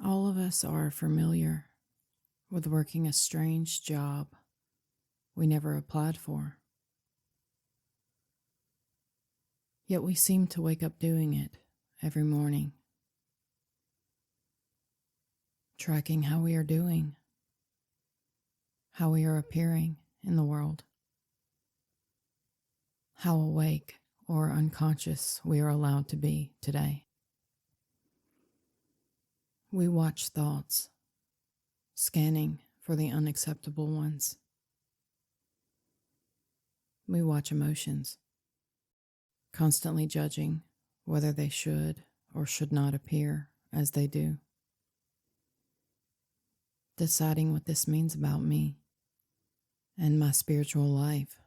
All of us are familiar with working a strange job we never applied for. Yet we seem to wake up doing it every morning, tracking how we are doing, how we are appearing in the world, how awake or unconscious we are allowed to be today. We watch thoughts, scanning for the unacceptable ones. We watch emotions, constantly judging whether they should or should not appear as they do. Deciding what this means about me and my spiritual life.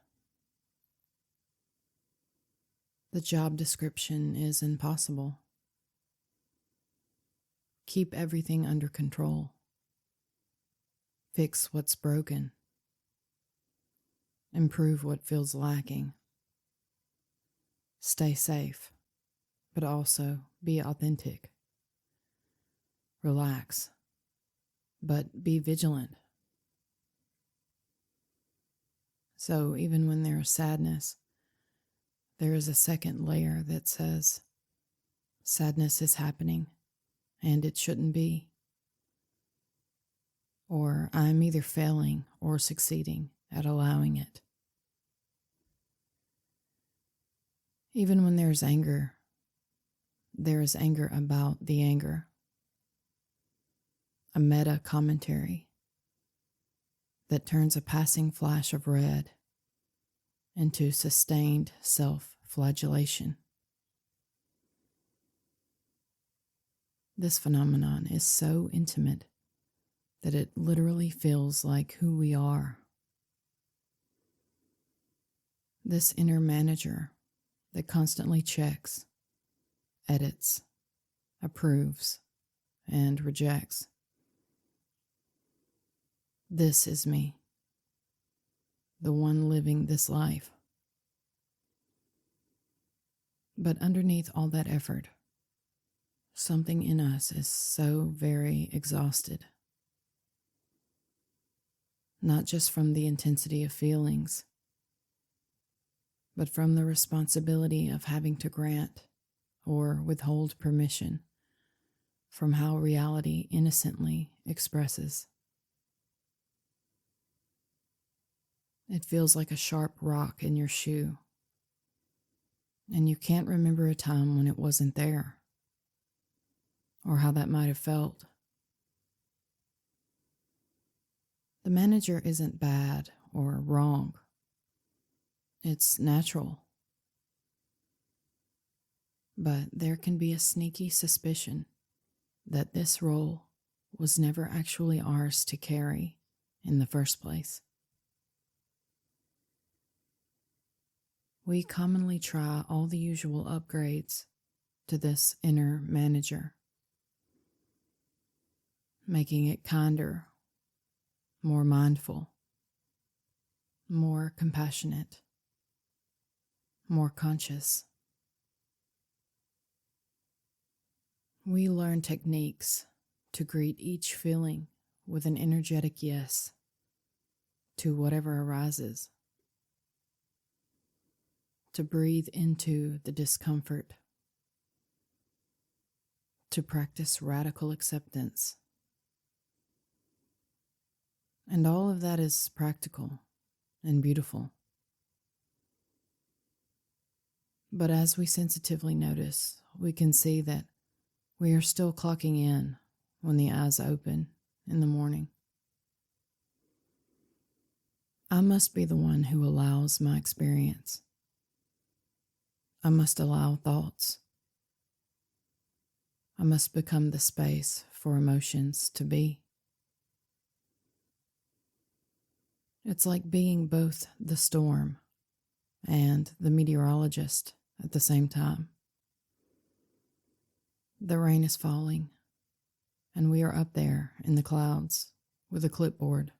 The job description is impossible. Keep everything under control. Fix what's broken. Improve what feels lacking. Stay safe, but also be authentic. Relax, but be vigilant. So even when there is sadness, there is a second layer that says, sadness is happening, and it shouldn't be. Or I'm either failing or succeeding at allowing it. Even when there's anger, there is anger about the anger. A meta commentary that turns a passing flash of red into sustained self-flagellation. This phenomenon is so intimate that it literally feels like who we are. This inner manager that constantly checks, edits, approves, and rejects. This is me, the one living this life. But underneath all that effort, something in us is so very exhausted. Not just from the intensity of feelings, but from the responsibility of having to grant or withhold permission from how reality innocently expresses. It feels like a sharp rock in your shoe, and you can't remember a time when it wasn't there, or how that might have felt. The manager isn't bad or wrong. It's natural. But there can be a sneaky suspicion that this role was never actually ours to carry in the first place. We commonly try all the usual upgrades to this inner manager, making it kinder, more mindful, more compassionate, more conscious. We learn techniques to greet each feeling with an energetic yes to whatever arises, to breathe into the discomfort, to practice radical acceptance. And all of that is practical and beautiful. But as we sensitively notice, we can see that we are still clocking in when the eyes open in the morning. I must be the one who allows my experience. I must allow thoughts. I must become the space for emotions to be. It's like being both the storm and the meteorologist at the same time. The rain is falling, and we are up there in the clouds with a clipboard,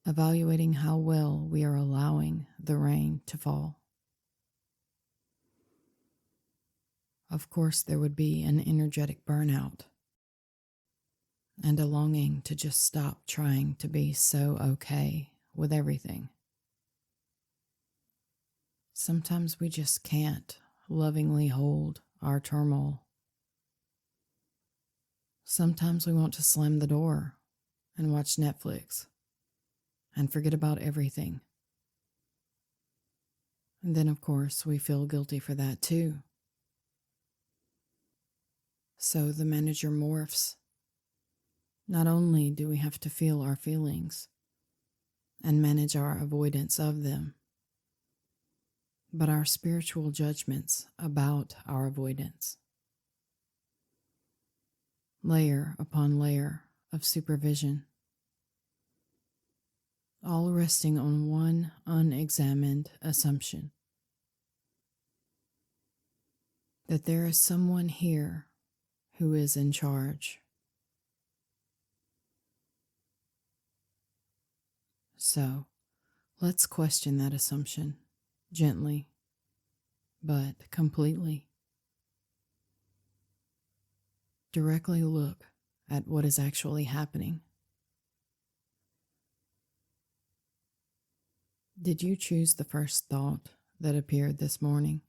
evaluating how well we are allowing the rain to fall. Of course, there would be an energetic burnout. and a longing to just stop trying to be so okay with everything. Sometimes we just can't lovingly hold our turmoil. Sometimes we want to slam the door and watch Netflix and forget about everything. And then, of course, we feel guilty for that too. So the manager morphs. Not only do we have to feel our feelings and manage our avoidance of them, but our spiritual judgments about our avoidance. Layer upon layer of supervision, all resting on one unexamined assumption: that there is someone here who is in charge. So, let's question that assumption gently, but completely. Directly look at what is actually happening. Did you choose the first thought that appeared this morning?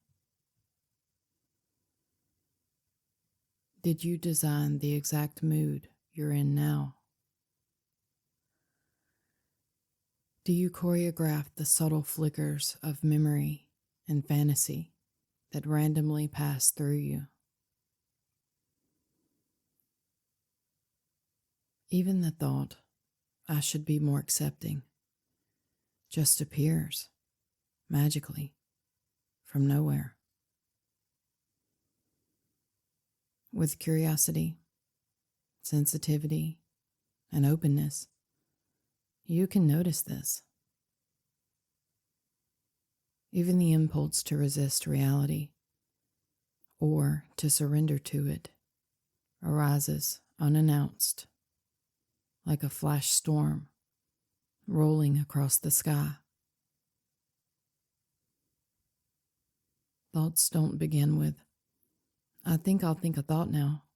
Did you design the exact mood you're in now? Do you choreograph the subtle flickers of memory and fantasy that randomly pass through you? Even the thought, "I should be more accepting," just appears magically from nowhere. With curiosity, sensitivity, and openness, you can notice this. Even the impulse to resist reality or to surrender to it arises unannounced, like a flash storm rolling across the sky. Thoughts don't begin with, "I think I'll think a thought now."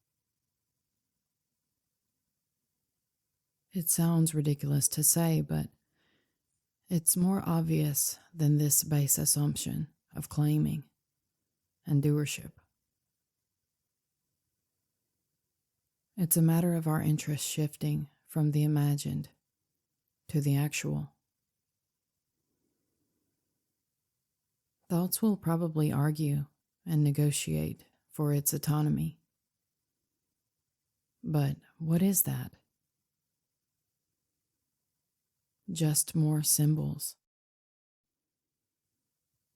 It sounds ridiculous to say, but it's more obvious than this base assumption of claiming and doership. It's a matter of our interest shifting from the imagined to the actual. Thoughts will probably argue and negotiate for its autonomy. But what is that? Just more symbols.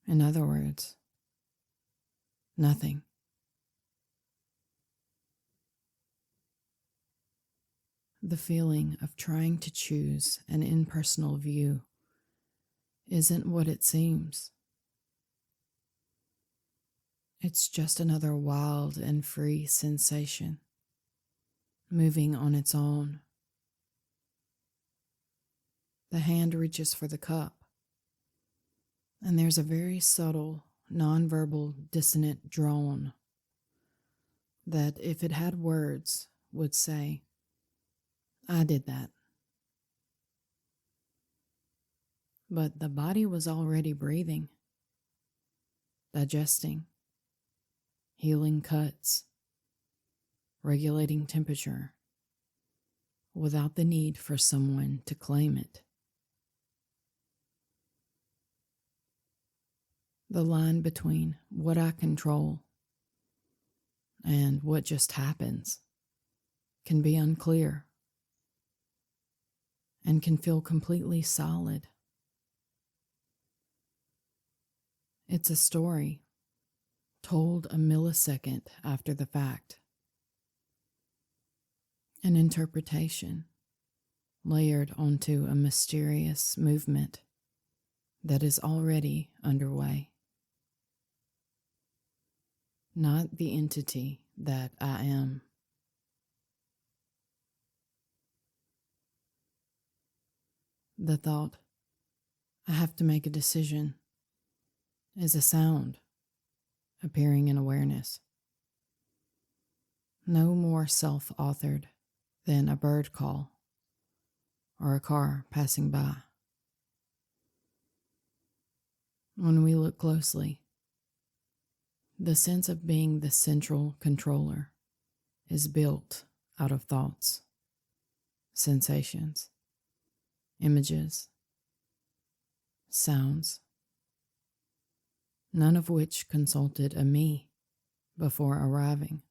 In other words, nothing. The feeling of trying to choose an impersonal view isn't what it seems. It's just another wild and free sensation, moving on its own. The hand reaches for the cup, and there's a very subtle, nonverbal, dissonant drone that, if it had words, would say, "I did that." But the body was already breathing, digesting, healing cuts, regulating temperature, without the need for someone to claim it. The line between what I control and what just happens can be unclear and can feel completely solid. It's a story told a millisecond after the fact, an interpretation layered onto a mysterious movement that is already underway. Not the entity that I am. The thought, "I have to make a decision," is a sound appearing in awareness. No more self-authored than a bird call or a car passing by. When we look closely, the sense of being the central controller is built out of thoughts, sensations, images, sounds, none of which consulted a me before arriving.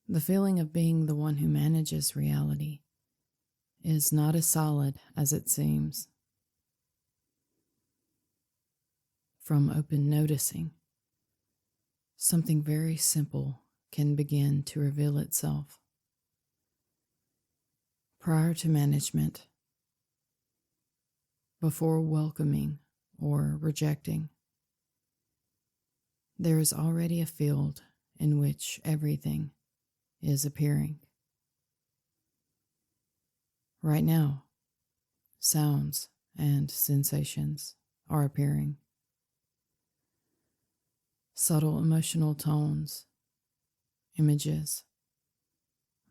The feeling of being the one who manages reality is not as solid as it seems. From open noticing, something very simple can begin to reveal itself. Prior to management, before welcoming or rejecting, there is already a field in which everything is appearing. Right now, sounds and sensations are appearing. Subtle emotional tones, images,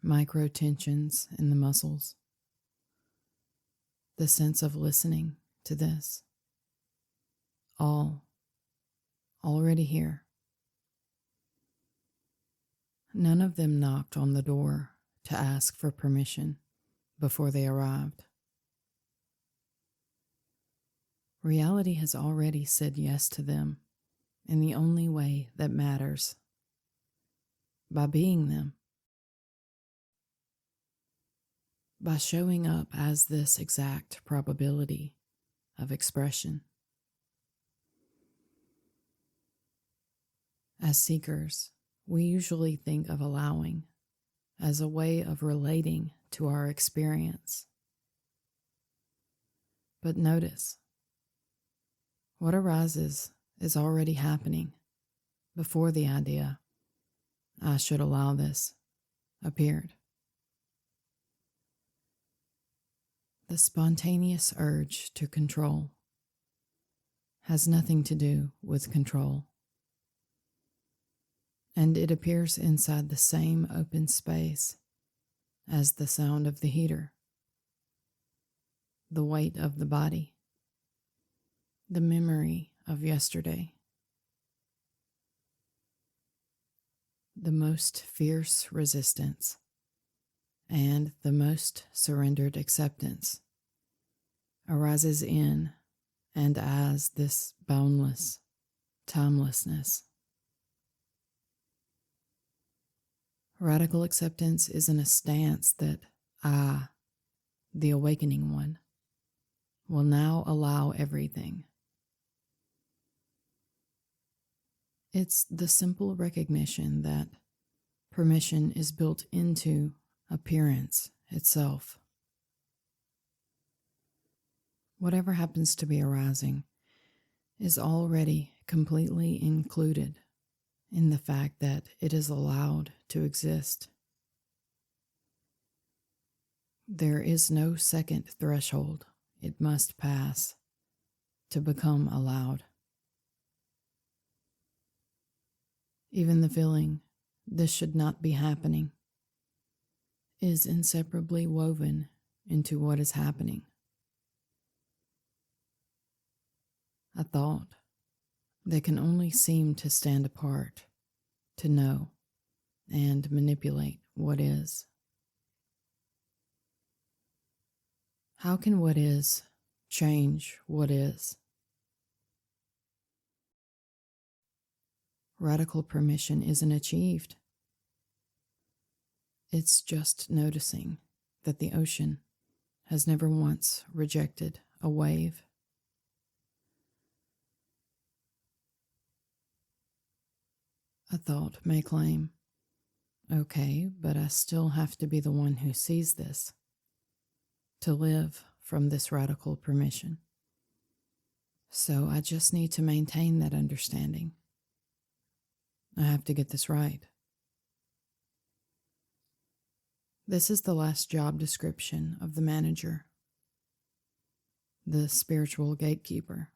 micro tensions in the muscles, the sense of listening to this, all already here. None of them knocked on the door to ask for permission before they arrived. Reality has already said yes to them in the only way that matters, by being them, by showing up as this exact probability of expression. As seekers, we usually think of allowing as a way of relating to our experience. But notice, what arises is already happening before the idea, I should allow this, appeared. The spontaneous urge to control has nothing to do with control, and it appears inside the same open space as the sound of the heater, the weight of the body, the memory of yesterday, the most fierce resistance, and the most surrendered acceptance arises in and as this boundless timelessness. Radical acceptance isn't a stance that I, the awakening one, will now allow everything. It's the simple recognition that permission is built into appearance itself. Whatever happens to be arising is already completely included in the fact that it is allowed to exist. There is no second threshold it must pass to become allowed. Even the feeling, this should not be happening, is inseparably woven into what is happening. A thought that can only seem to stand apart, to know and manipulate what is. How can what is change what is? Radical permission isn't achieved. It's just noticing that the ocean has never once rejected a wave. A thought may claim, okay, but I still have to be the one who sees this, to live from this radical permission. So I just need to maintain that understanding. I have to get this right. This is the last job description of the manager, the spiritual gatekeeper.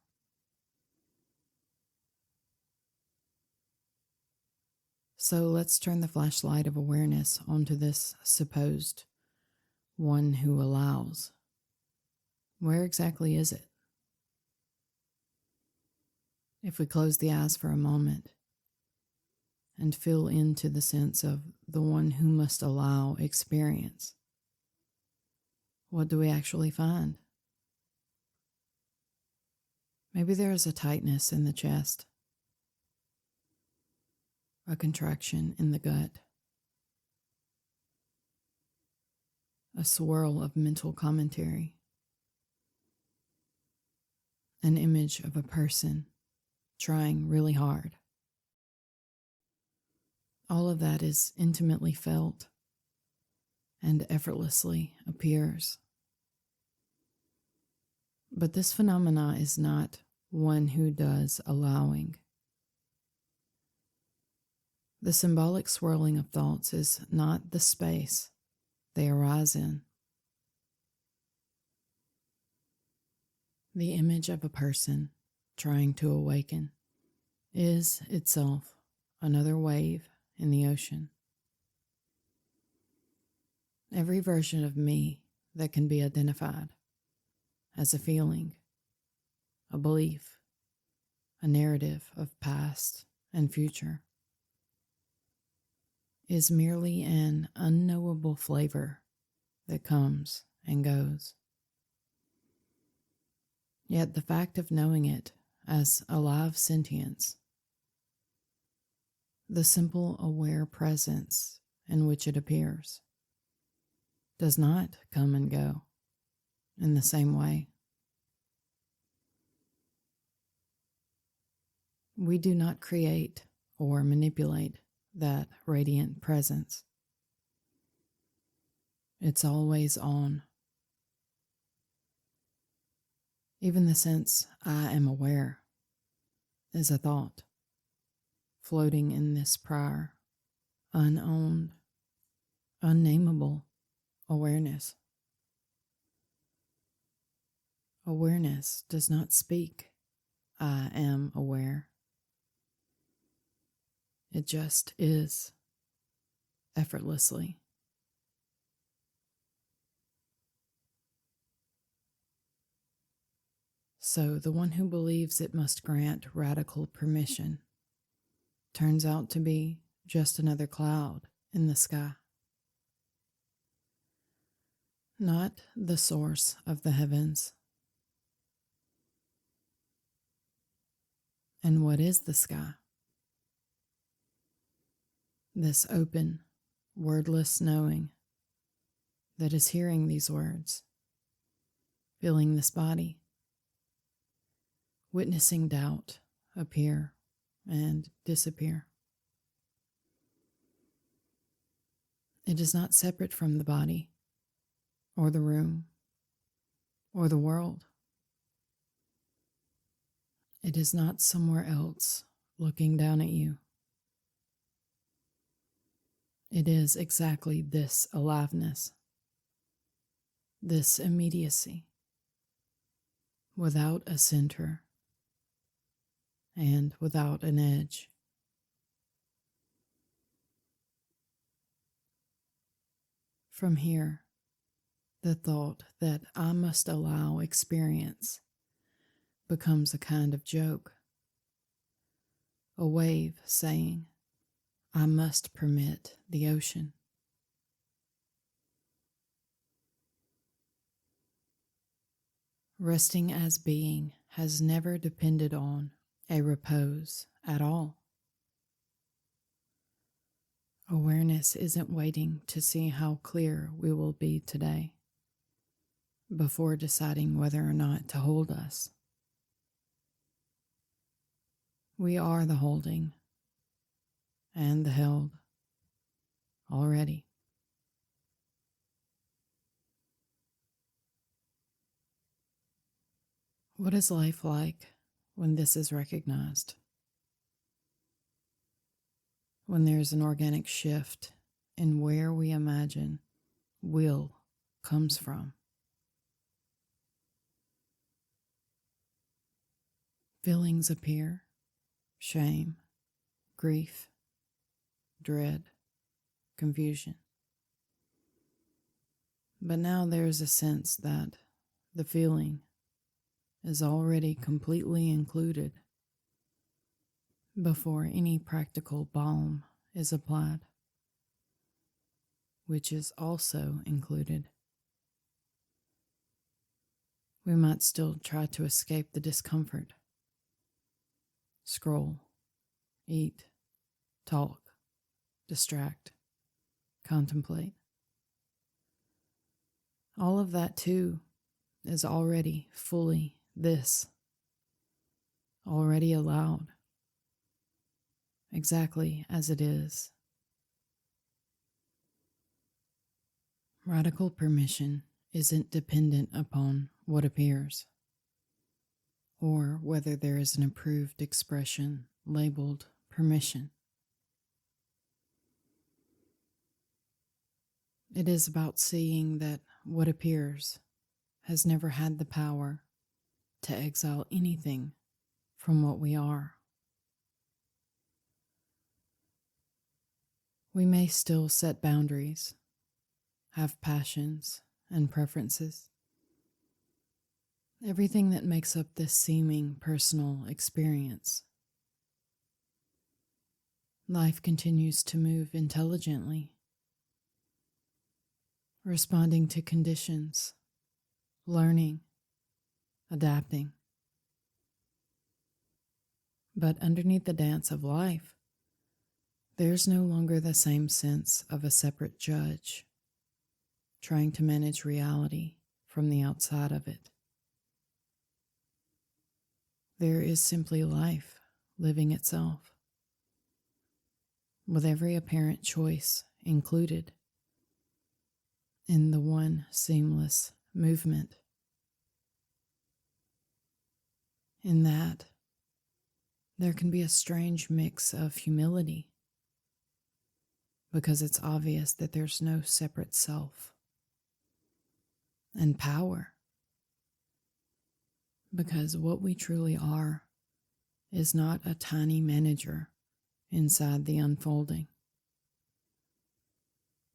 So let's turn the flashlight of awareness onto this supposed one who allows. Where exactly is it? If we close the eyes for a moment and feel into the sense of the one who must allow experience, what do we actually find? Maybe there is a tightness in the chest, a contraction in the gut, a swirl of mental commentary, an image of a person trying really hard. All of that is intimately felt and effortlessly appears. But this phenomena is not one who does allowing. The symbolic swirling of thoughts is not the space they arise in. The image of a person trying to awaken is itself another wave in the ocean. Every version of me that can be identified as a feeling, a belief, a narrative of past and future is merely an unknowable flavor that comes and goes. Yet the fact of knowing it as alive sentience, the simple aware presence in which it appears, does not come and go in the same way. We do not create or manipulate that radiant presence. It's always on. Even the sense I am aware is a thought floating in this prior, unowned, unnameable awareness. Awareness does not speak, I am aware. It just is, effortlessly. So the one who believes it must grant radical permission turns out to be just another cloud in the sky. Not the source of the heavens. And what is the sky? This open, wordless knowing that is hearing these words, feeling this body, witnessing doubt appear and disappear. It is not separate from the body, or the room, or the world. It is not somewhere else looking down at you. It is exactly this aliveness, this immediacy, without a center and without an edge. From here, the thought that I must allow experience becomes a kind of joke, a wave saying, I must permit the ocean. Resting as being has never depended on a repose at all. Awareness isn't waiting to see how clear we will be today before deciding whether or not to hold us. We are the holding and the held already. What is life like when this is recognized? When there's an organic shift in where we imagine will comes from. Feelings appear, shame, grief, dread, confusion. But now there is a sense that the feeling is already completely included before any practical balm is applied, which is also included. We might still try to escape the discomfort. Scroll, eat, talk, distract, contemplate. All of that too is already fully this, already allowed, exactly as it is. Radical permission isn't dependent upon what appears, or whether there is an approved expression labeled permission. It is about seeing that what appears has never had the power to exile anything from what we are. We may still set boundaries, have passions and preferences. Everything that makes up this seeming personal experience. Life continues to move intelligently, responding to conditions, learning, adapting. But underneath the dance of life, there's no longer the same sense of a separate judge, trying to manage reality from the outside of it. There is simply life living itself, with every apparent choice included in the one seamless movement. In that, there can be a strange mix of humility, because it's obvious that there's no separate self, and power, because what we truly are is not a tiny manager inside the unfolding,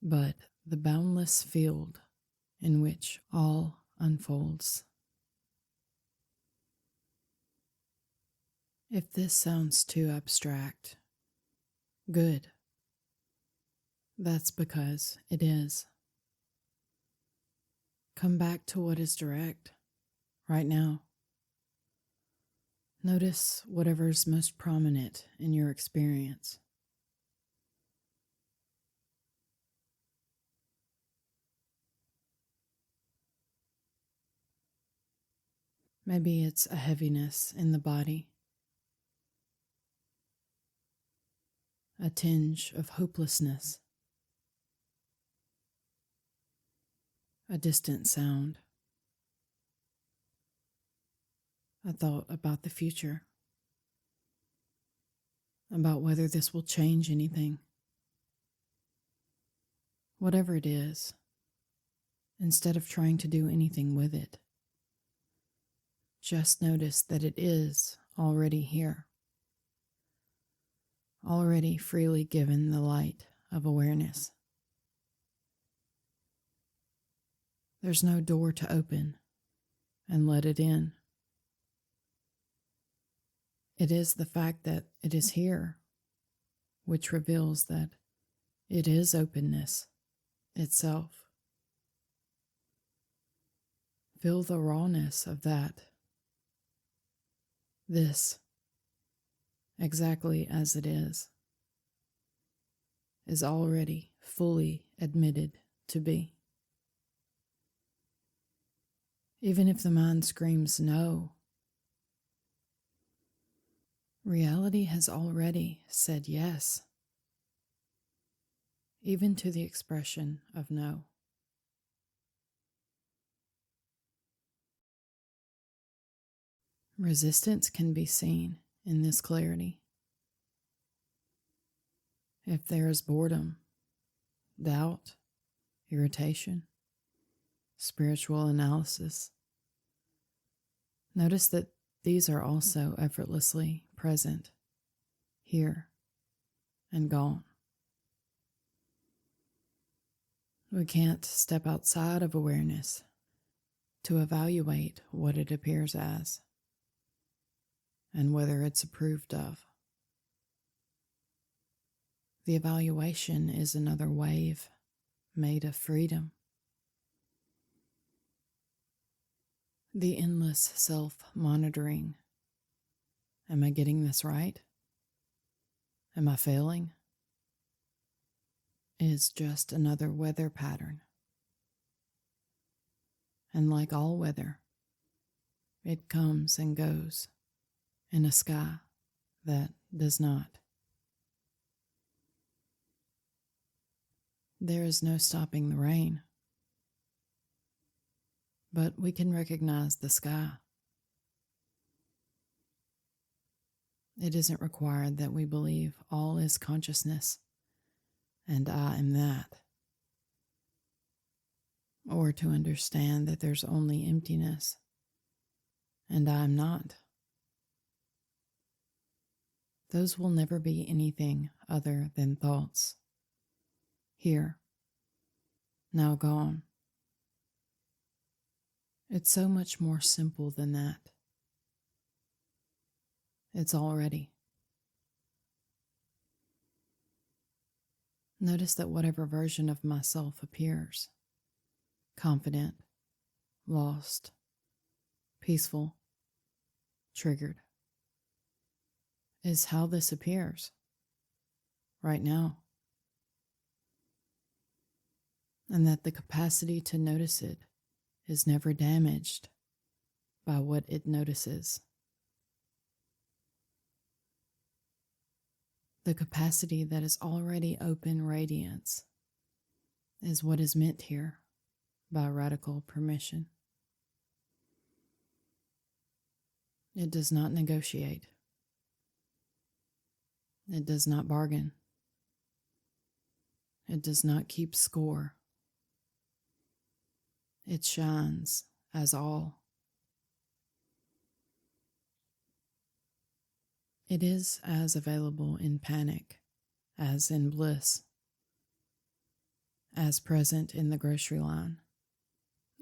but the boundless field in which all unfolds. If this sounds too abstract, good. That's because it is. Come back to what is direct, right now. Notice whatever's most prominent in your experience. Maybe it's a heaviness in the body, a tinge of hopelessness, a distant sound, a thought about the future, about whether this will change anything. Whatever it is, instead of trying to do anything with it, just notice that it is already here, already freely given the light of awareness. There's no door to open and let it in. It is the fact that it is here which reveals that it is openness itself. Feel the rawness of that. This, exactly as it is already fully admitted to be. Even if the mind screams no, reality has already said yes, even to the expression of no. Resistance can be seen in this clarity. If there is boredom, doubt, irritation, spiritual analysis, notice that these are also effortlessly present, here and gone. We can't step outside of awareness to evaluate what it appears as and whether it's approved of. The evaluation is another wave made of freedom. The endless self-monitoring. Am I getting this right? Am I failing? Is just another weather pattern. And like all weather, it comes and goes in a sky that does not. There is no stopping the rain, but we can recognize the sky. It isn't required that we believe all is consciousness and I am that, or to understand that there's only emptiness and I am not. Those will never be anything other than thoughts. Here, now gone. It's so much more simple than that. It's already. Notice that whatever version of myself appears, confident, lost, peaceful, triggered, is how this appears right now. And that the capacity to notice it is never damaged by what it notices. The capacity that is already open radiance is what is meant here by radical permission. It does not negotiate. It does not bargain. It does not keep score. It shines as all. It is as available in panic as in bliss, as present in the grocery line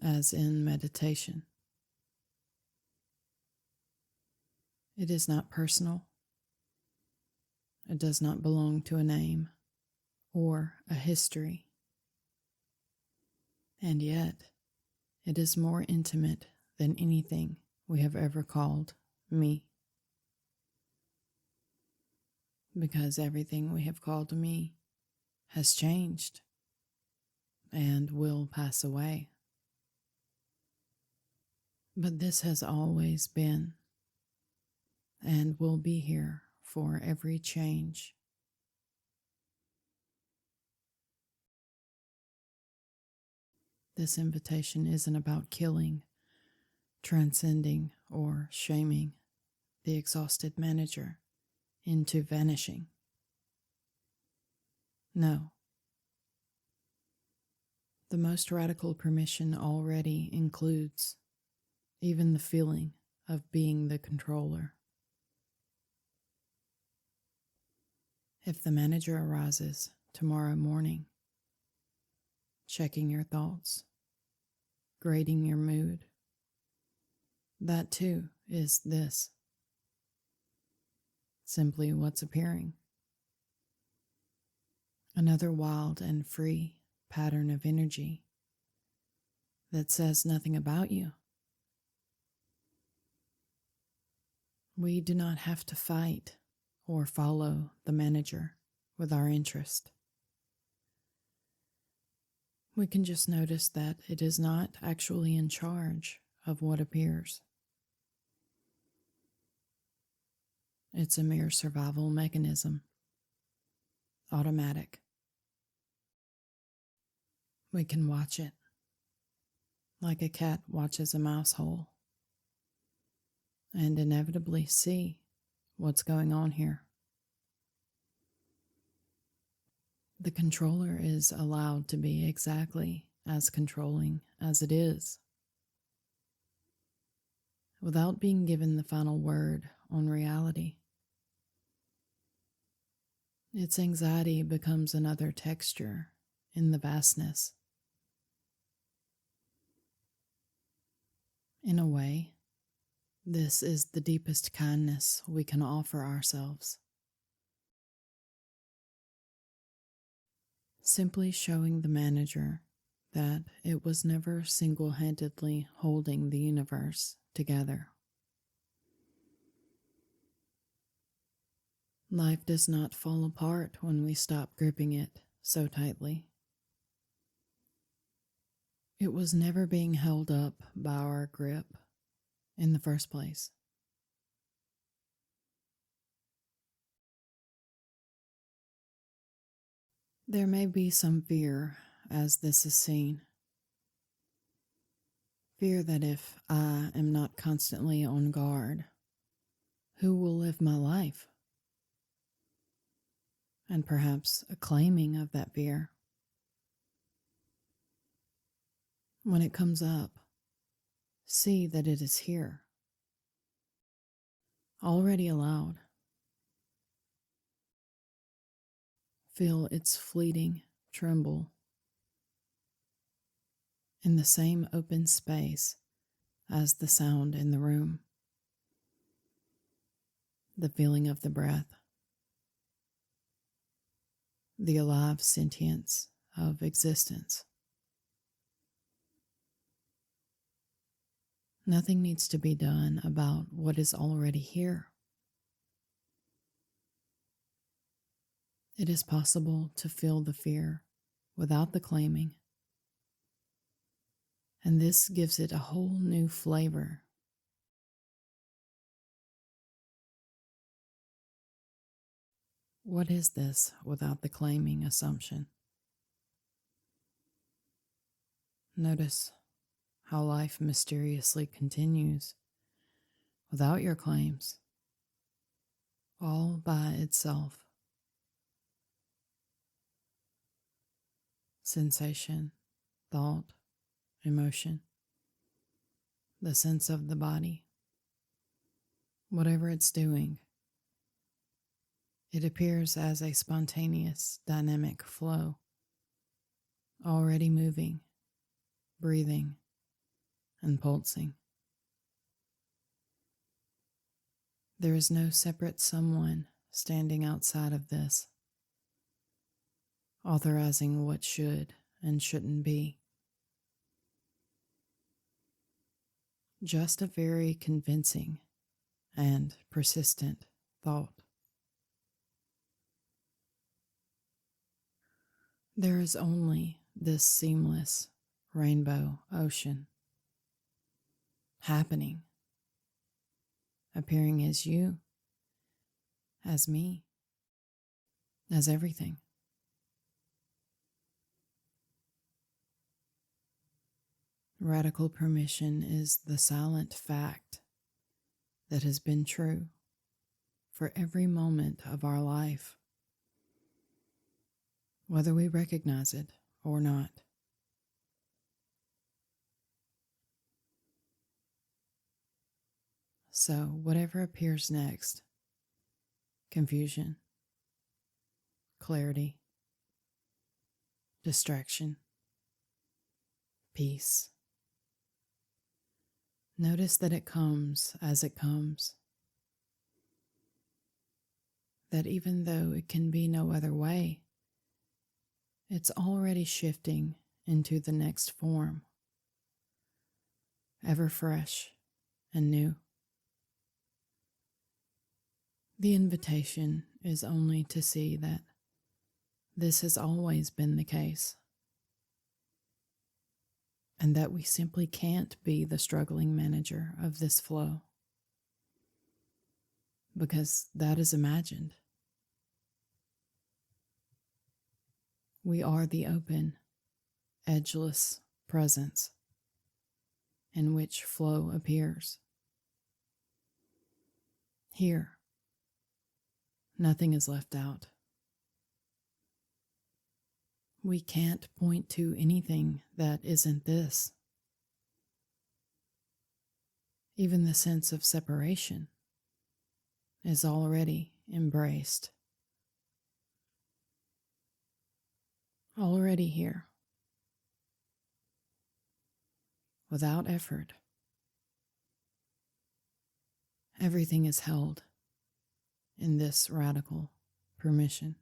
as in meditation. It is not personal. It does not belong to a name or a history. And yet, it is more intimate than anything we have ever called me. Because everything we have called me has changed and will pass away. But this has always been and will be here for every change. This invitation isn't about killing, transcending, or shaming the exhausted manager into vanishing. No. The most radical permission already includes even the feeling of being the controller. If the manager arises tomorrow morning, checking your thoughts, grading your mood, that too is this. Simply what's appearing. Another wild and free pattern of energy that says nothing about you. We do not have to fight or follow the manager with our interest. We can just notice that it is not actually in charge of what appears. It's a mere survival mechanism, automatic. We can watch it, like a cat watches a mouse hole, and inevitably see what's going on here. The controller is allowed to be exactly as controlling as it is, without being given the final word on reality. Its anxiety becomes another texture in the vastness In a way, this is the deepest kindness we can offer ourselves. Simply showing the manager that it was never single-handedly holding the universe together. Life does not fall apart when we stop gripping it so tightly. It was never being held up by our grip in the first place. There may be some fear as this is seen. Fear that if I am not constantly on guard, who will live my life? And perhaps a claiming of that fear. When it comes up, see that it is here, already allowed. Feel its fleeting tremble in the same open space as the sound in the room. The feeling of the breath, the alive sentience of existence. Nothing needs to be done about what is already here. It is possible to feel the fear without the claiming, and this gives it a whole new flavor. What is this without the claiming assumption? Notice how life mysteriously continues without your claims, all by itself. Sensation, thought, emotion, the sense of the body, whatever it's doing, it appears as a spontaneous, dynamic flow, already moving, breathing, and pulsing. There is no separate someone standing outside of this, authorizing what should and shouldn't be. Just a very convincing and persistent thought. There is only this seamless rainbow ocean happening, appearing as you, as me, as everything. Radical permission is the silent fact that has been true for every moment of our life, whether we recognize it or not. So, whatever appears next, confusion, clarity, distraction, peace. Notice that it comes as it comes. That even though it can be no other way, it's already shifting into the next form, ever fresh and new. The invitation is only to see that this has always been the case, and that we simply can't be the struggling manager of this flow, because that is imagined. We are the open, edgeless presence in which flow appears. Here, nothing is left out. We can't point to anything that isn't this. Even the sense of separation is already embraced. Already here. Without effort, Everything is held in this radical permission.